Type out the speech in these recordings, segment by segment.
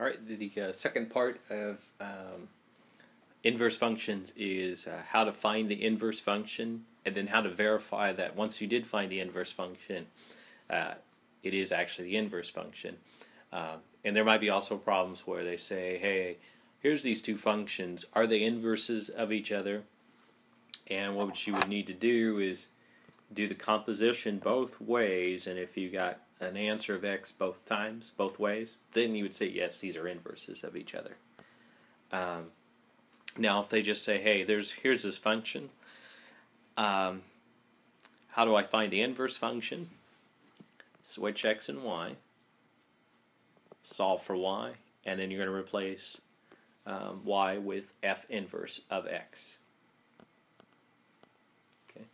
All right, the second part of inverse functions is how to find the inverse function and then how to verify that once you did find the inverse function, it is actually the inverse function. And there might be also problems where they say, hey, here's these two functions. Are they inverses of each other? And what you would need to do is do the composition both ways, and if you got an answer of x both times, both ways, then you would say, yes, these are inverses of each other. Now, if they just say, hey, here's this function, how do I find the inverse function? Switch x and y, solve for y, and then you're going to replace y with f inverse of x. Okay,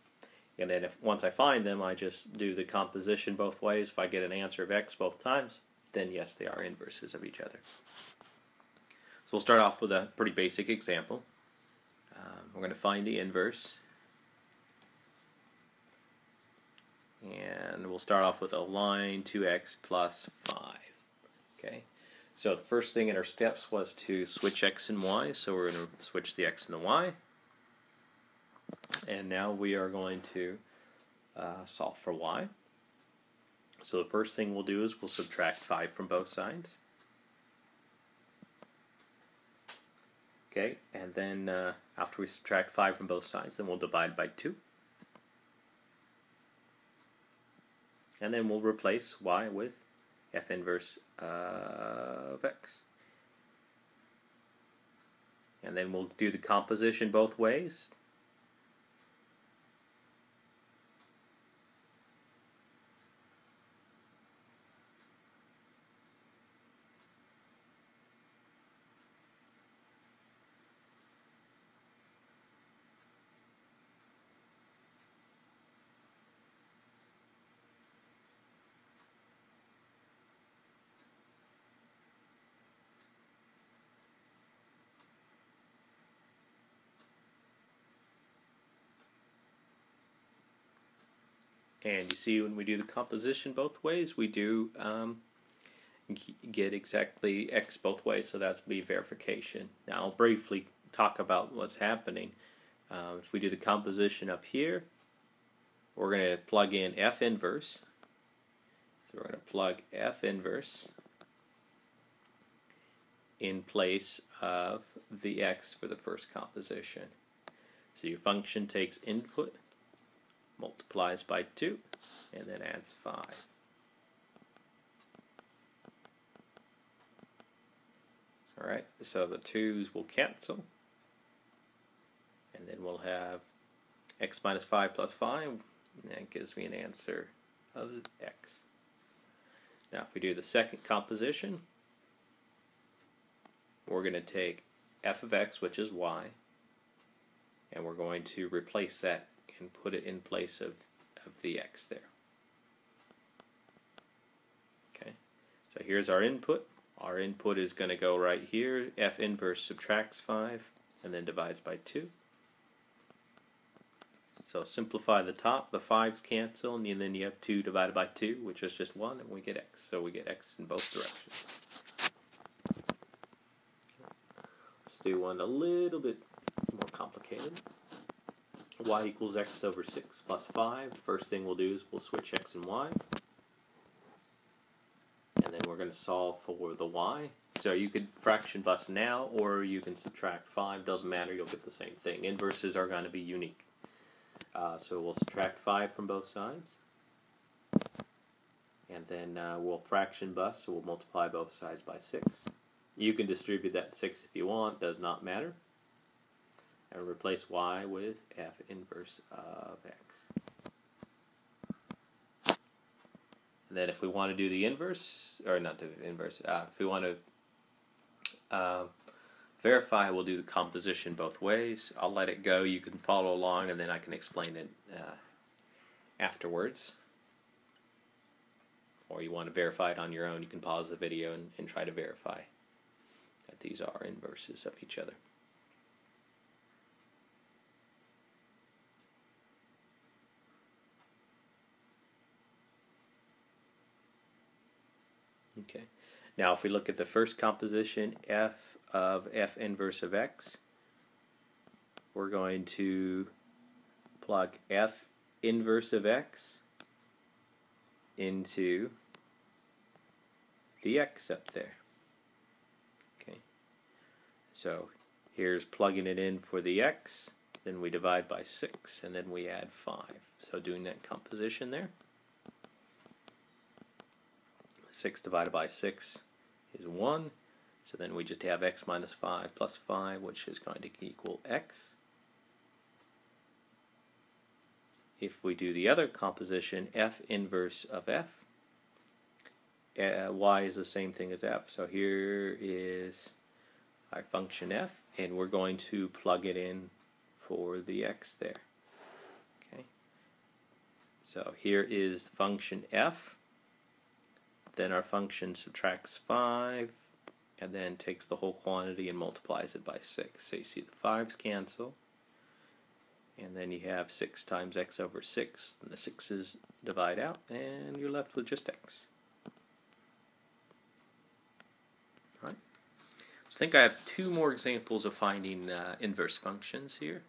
and then once I find them, I just do the composition both ways. If I get an answer of x both times, then yes, they are inverses of each other. So we'll start off with a pretty basic example. We're going to find the inverse. And we'll start off with a line 2x plus 5. Okay, so the first thing in our steps was to switch x and y, so we're going to switch the x and the y. And now we are going to solve for y. So the first thing we'll do is we'll subtract 5 from both sides. Okay, and then after we subtract 5 from both sides, then we'll divide by 2. And then we'll replace y with f inverse of x. And then we'll do the composition both ways. And you see when we do the composition both ways, we do get exactly x both ways, so that's be verification. Now I'll briefly talk about what's happening. If we do the composition up here, we're going to plug in f inverse. So we're going to plug f inverse in place of the x for the first composition. So your function takes input, multiplies by 2, and then adds 5. Alright, so the 2's will cancel, and then we'll have x minus 5 plus 5, and that gives me an answer of x. Now if we do the second composition, we're going to take f of x, which is y, and we're going to replace that and put it in place of the x there. Okay, so here's our input. Our input is going to go right here. F inverse subtracts 5 and then divides by 2. So simplify the top, the 5's cancel, and then you have 2 divided by 2, which is just 1, and we get x. So we get x in both directions. Let's do one a little bit more complicated. Y equals x over 6 plus 5. First thing we'll do is we'll switch x and y. And then we're going to solve for the y. So you could fraction bus now, or you can subtract 5. Doesn't matter, you'll get the same thing. Inverses are going to be unique. So we'll subtract 5 from both sides. And then we'll fraction bus, so we'll multiply both sides by 6. You can distribute that 6 if you want, does not matter. And replace y with f inverse of x. And then if we want to do the inverse, or not the inverse, if we want to verify, we'll do the composition both ways. I'll let it go, you can follow along, and then I can explain it afterwards. Or you want to verify it on your own, you can pause the video and try to verify that these are inverses of each other. Okay. Now if we look at the first composition, f of f inverse of x, we're going to plug f inverse of x into the x up there. Okay, so here's plugging it in for the x, then we divide by 6, and then we add 5. So doing that composition there, 6 divided by 6 is 1, so then we just have x minus 5 plus 5, which is going to equal x. If we do the other composition, f inverse of f, y is the same thing as f. So here is our function f, and we're going to plug it in for the x there. Okay. So here is the function f. Then our function subtracts 5, and then takes the whole quantity and multiplies it by 6. So you see the 5's cancel. And then you have 6 times x over 6, and the 6's divide out, and you're left with just x. All right. So I think I have 2 more examples of finding inverse functions here.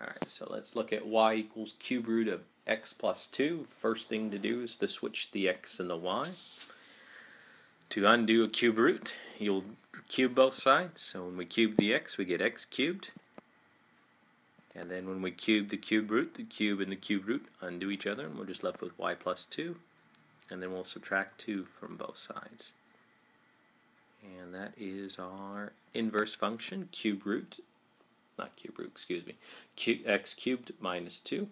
Alright, so let's look at y equals cube root of x plus 2. First thing to do is to switch the x and the y. To undo a cube root, you'll cube both sides. So when we cube the x, we get x cubed. And then when we cube the cube root, the cube and the cube root undo each other, and we're just left with y plus 2. And then we'll subtract 2 from both sides. And that is our inverse function, cube root, not cube root, excuse me, x cubed minus 2.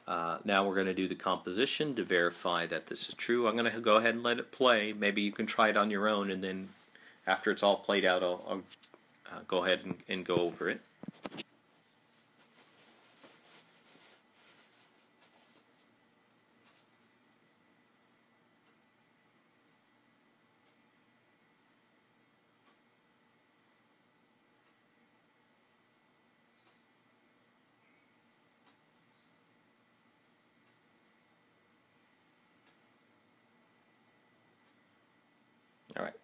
Now we're going to do the composition to verify that this is true. I'm going to go ahead and let it play. Maybe you can try it on your own, and then after it's all played out, I'll go ahead and go over it. Alright,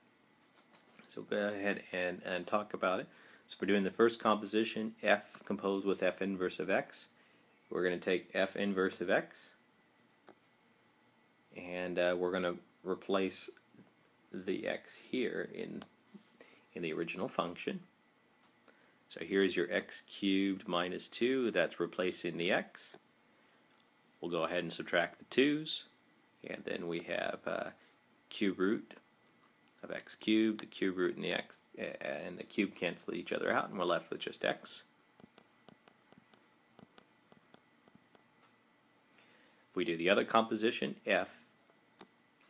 so go ahead and talk about it. So we're doing the first composition, f composed with f inverse of x. We're going to take f inverse of x, and we're going to replace the x here in the original function. So here's your x cubed minus 2, that's replacing the x. We'll go ahead and subtract the 2's, and then we have cube root of x cubed, the cube root and the x and the cube cancel each other out, and we're left with just x. If we do the other composition, f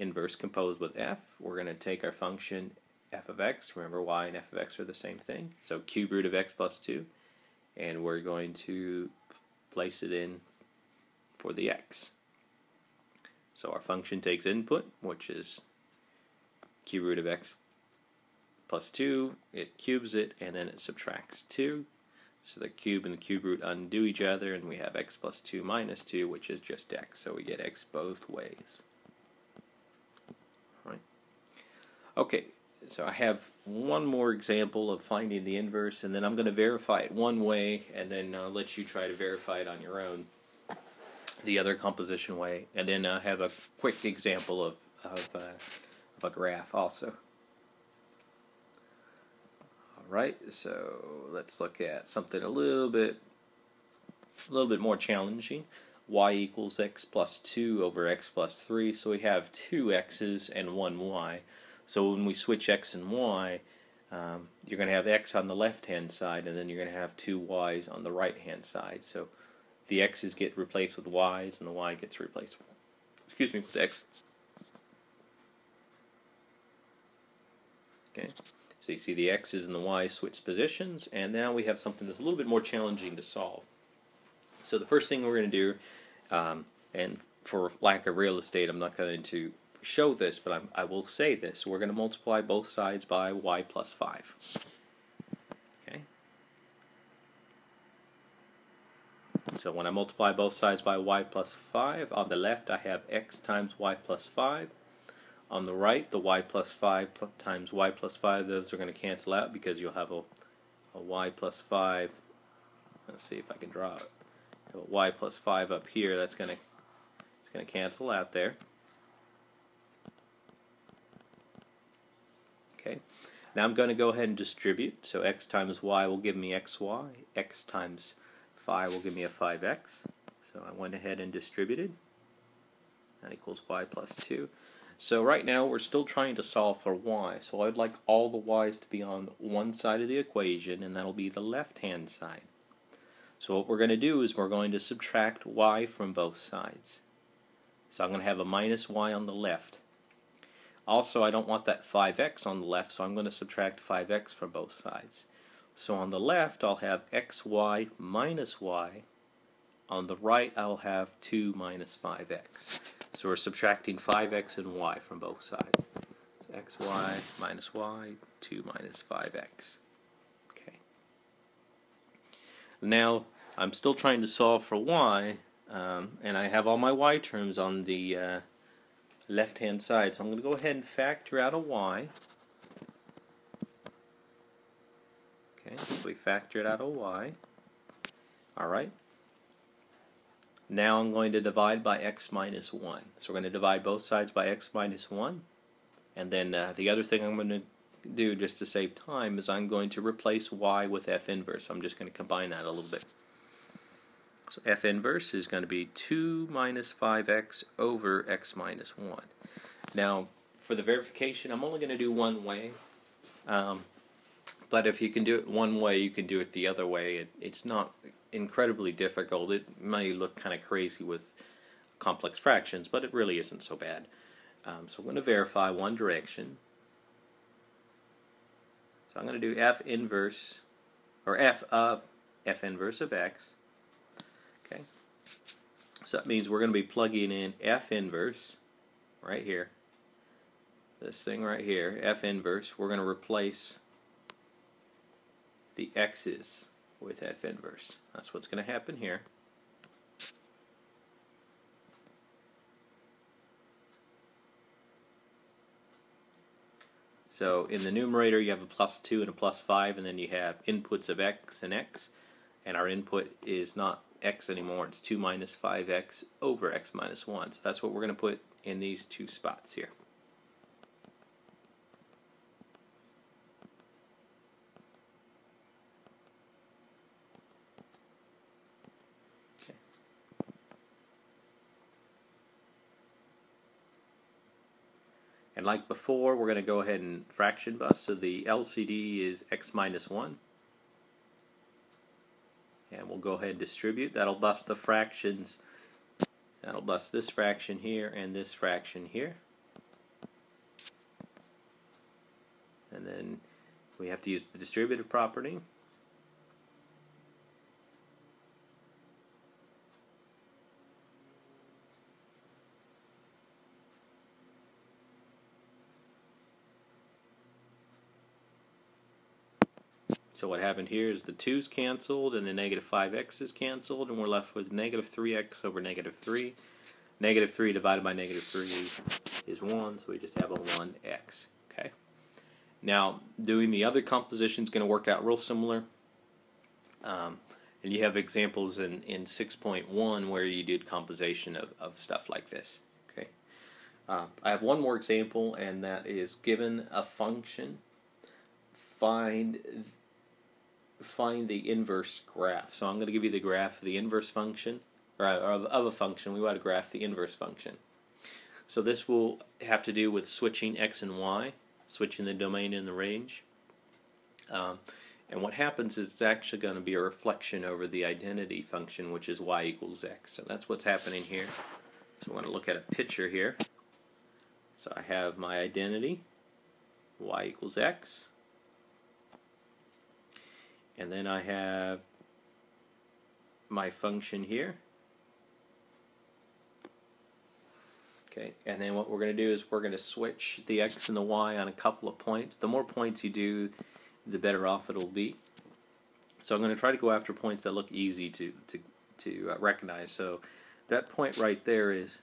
inverse composed with f, we're going to take our function f of x, remember y and f of x are the same thing, so cube root of x plus 2, and we're going to place it in for the x. So our function takes input, which is cube root of x plus 2, it cubes it, and then it subtracts 2. So the cube and the cube root undo each other, and we have x plus 2 minus 2, which is just x. So we get x both ways. All right. Okay, so I have one more example of finding the inverse, and then I'm going to verify it one way, and then let you try to verify it on your own the other composition way, and then have a quick example of a graph also. Alright, so let's look at something a little bit more challenging. Y equals x plus 2 over x plus 3, so we have 2 x's and 1 y. So when we switch x and y, you're going to have x on the left hand side, and then you're going to have 2 y's on the right hand side. So the x's get replaced with y's, and the y gets replaced with x. Okay, so you see the x's and the y's switch positions, and now we have something that's a little bit more challenging to solve. So the first thing we're going to do, and for lack of real estate, I'm not going to show this, but I will say this. We're going to multiply both sides by y plus 5. Okay. So when I multiply both sides by y plus 5, on the left I have x times y plus 5. On the right, the y plus 5 times y plus 5, those are going to cancel out because you'll have a y plus 5. Let's see if I can draw it. A y plus 5 up here. That's going to cancel out there. Okay. Now I'm going to go ahead and distribute. So x times y will give me xy. X times 5 will give me a 5x. So I went ahead and distributed. That equals y plus 2. So right now we're still trying to solve for y. So I'd like all the y's to be on one side of the equation, and that'll be the left-hand side. So what we're going to do is we're going to subtract y from both sides. So I'm going to have a minus y on the left. Also, I don't want that 5x on the left, so I'm going to subtract 5x from both sides. So on the left, I'll have xy minus y. On the right, I'll have 2 minus 5x. So we're subtracting 5x and y from both sides. So xy minus y, 2 minus 5x. Okay. Now, I'm still trying to solve for y, and I have all my y terms on the left-hand side. So I'm going to go ahead and factor out a y. Okay, so we factored out a y. Alright. Now I'm going to divide by x minus 1. So we're going to divide both sides by x minus 1. And then the other thing I'm going to do, just to save time, is I'm going to replace y with f inverse. I'm just going to combine that a little bit. So f inverse is going to be 2 minus 5x over x minus 1. Now, for the verification, I'm only going to do one way. But if you can do it one way, you can do it the other way. It's not incredibly difficult. It may look kind of crazy with complex fractions, but it really isn't so bad. So I'm going to verify one direction. So I'm going to do f inverse, or f of f inverse of x. Okay. So that means we're going to be plugging in f inverse right here. This thing right here, f inverse. We're going to replace the x's with f inverse. That's what's going to happen here. So in the numerator you have a plus 2 and a plus 5, and then you have inputs of x and x, and our input is not x anymore, it's 2 minus 5x over x minus 1. So that's what we're going to put in these two spots here. Okay. And like before, we're going to go ahead and fraction bus. So the LCD is x minus 1. And we'll go ahead and distribute. That'll bust the fractions. That'll bust this fraction here and this fraction here. And then we have to use the distributive property. So what happened here is the 2's canceled and the negative 5x is canceled, and we're left with negative 3x over negative 3. Negative 3 divided by negative 3 is 1, so we just have a 1x. Okay. Now, doing the other composition is going to work out real similar. And you have examples in 6.1 where you did composition of stuff like this. Okay. I have one more example, and that is given a function, find the inverse graph. So I'm going to give you the graph of the inverse function, or of a function. We want to graph the inverse function. So this will have to do with switching x and y, switching the domain and the range. And what happens is it's actually going to be a reflection over the identity function, which is y equals x. So that's what's happening here. So I want to look at a picture here. So I have my identity, y equals x. And then I have my function here. Okay, and then what we're going to do is we're going to switch the x and the y on a couple of points. The more points you do, the better off it'll be. So I'm going to try to go after points that look easy to to recognize. So that point right there is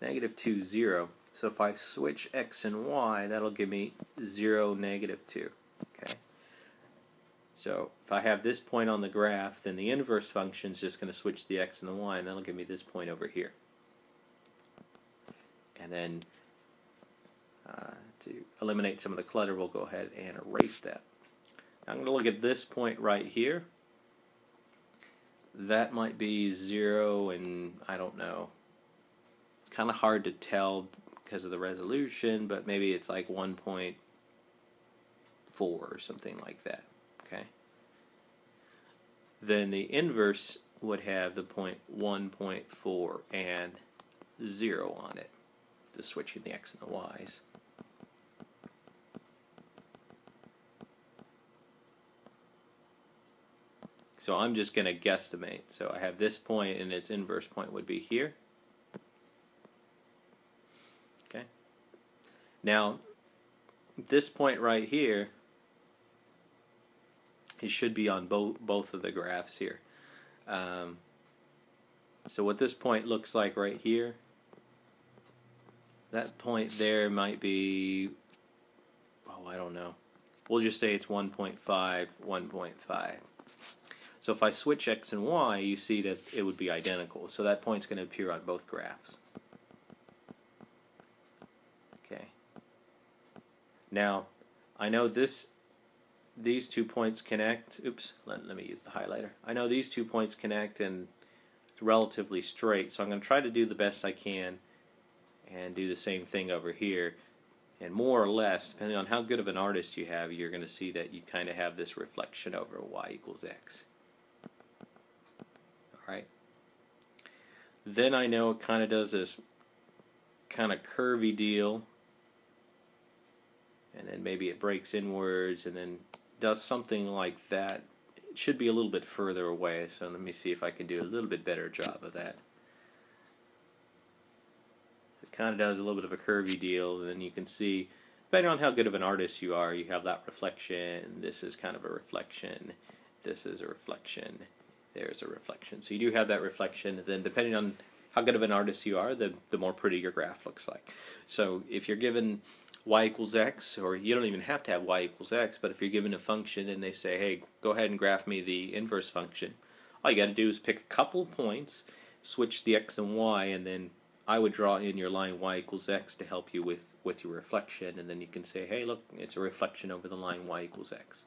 -2, 0. So if I switch x and y, that'll give me 0, -2. Okay. So if I have this point on the graph, then the inverse function is just going to switch the x and the y, and that'll give me this point over here. And then to eliminate some of the clutter, we'll go ahead and erase that. Now I'm going to look at this point right here. That might be 0, and I don't know. It's kind of hard to tell because of the resolution, but maybe it's like 1.4 or something like that. Okay. Then the inverse would have the point 1.4 and 0 on it, just switching the x and the y's. So I'm just going to guesstimate. So I have this point, and its inverse point would be here. Okay. Now, this point right here, it should be on both of the graphs here. So what this point looks like right here, that point there might be, oh, I don't know. We'll just say it's 1.5, 1.5. So if I switch x and y, you see that it would be identical. So that point's going to appear on both graphs. Okay. Now, I know these 2 points connect. Oops, let me use the highlighter. I know these 2 points connect and it's relatively straight, so I'm going to try to do the best I can and do the same thing over here. And more or less, depending on how good of an artist you have, you're going to see that you kind of have this reflection over y = x. Alright. Then I know it kind of does this kind of curvy deal, and then maybe it breaks inwards and then does something like that. It should be a little bit further away, so let me see if I can do a little bit better job of that. So it kind of does a little bit of a curvy deal, and then you can see, depending on how good of an artist you are, you have that reflection. This is kind of a reflection. This is a reflection. There's a reflection. So you do have that reflection, and then depending on how good of an artist you are, the more pretty your graph looks like. So if you're given y = x, or you don't even have to have y = x, but if you're given a function and they say, hey, go ahead and graph me the inverse function, all you got to do is pick a couple points, switch the x and y, and then I would draw in your line y = x to help you with your reflection, and then you can say, hey, look, it's a reflection over the line y = x.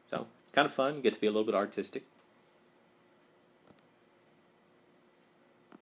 So, kind of fun. You get to be a little bit artistic.